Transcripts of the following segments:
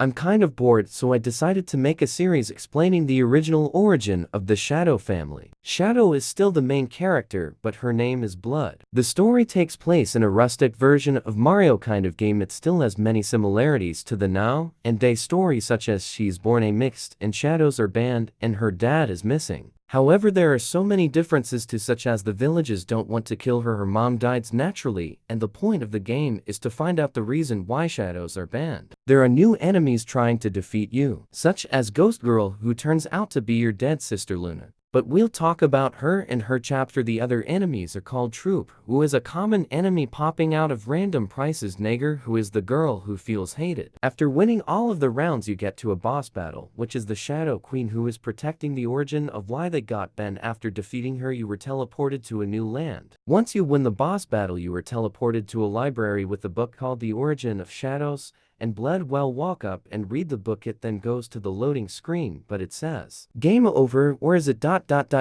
I'm kind of bored, so I decided to make a series explaining the original origin of the Shadow family. Shadow is still the main character, but her name is Blood. The story takes place in a rustic version of Mario kind of game. It still has many similarities to the Now and Day story, such as she's born a mixed and shadows are banned and her dad is missing. However, there are so many differences too, such as the villagers don't want to kill her mom dies naturally, and the point of the game is to find out the reason why shadows are banned. There are new enemies trying to defeat you, such as Ghost Girl, who turns out to be your dead sister Luna. But we'll talk about her in her chapter. The other enemies are called Troop, who is a common enemy popping out of random prices. Nager, who is the girl who feels hated. After winning all of the rounds, you get to a boss battle, which is the Shadow Queen, who is protecting the origin of why they got banned. After defeating her, you were teleported to a new land. Once you win the boss battle, you were teleported to a library with a book called The Origin of Shadows and Blood. Well, walk up and read the book. It then goes to the loading screen, but it says game over. Or is it ...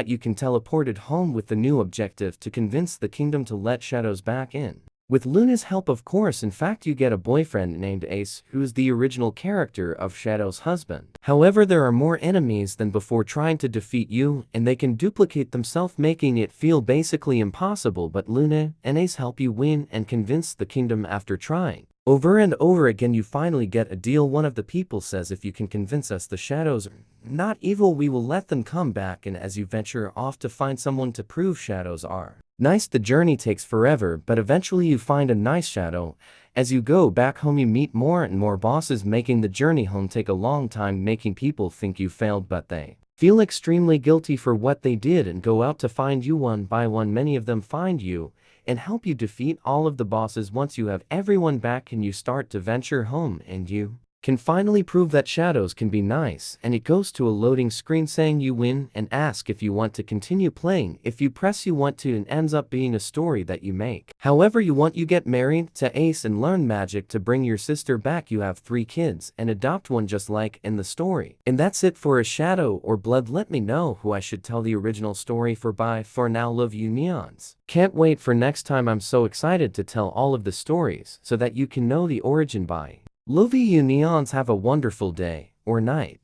You can teleport it home with the new objective to convince the kingdom to let shadows back in. With Luna's help, of course. In fact, you get a boyfriend named Ace, who is the original character of Shadow's husband. However, there are more enemies than before trying to defeat you, and they can duplicate themselves, making it feel basically impossible. But Luna and Ace help you win and convince the kingdom. After trying over and over again, you finally get a deal. One of the people says, if you can convince us the shadows are not evil, we will let them come back. And as you venture off to find someone to prove shadows are nice, the journey takes forever, but eventually you find a nice shadow. As you go back home, you meet more and more bosses, making the journey home take a long time, making people think you failed, but they feel extremely guilty for what they did and go out to find you one by one. Many of them find you and help you defeat all of the bosses. Once you have everyone back, and you start to venture home, and you can finally prove that shadows can be nice, and it goes to a loading screen saying you win and ask if you want to continue playing. If you press you want to, and ends up being a story that you make. However, you get married to Ace and learn magic to bring your sister back. You have 3 kids and adopt one just like in the story. And that's it for a Shadow or Blood. Let me know who I should tell the original story for. Bye for now, love you neons. Can't wait for next time. I'm so excited to tell all of the stories so that you can know the origin. Bye. Love you neons. Have a wonderful day or night.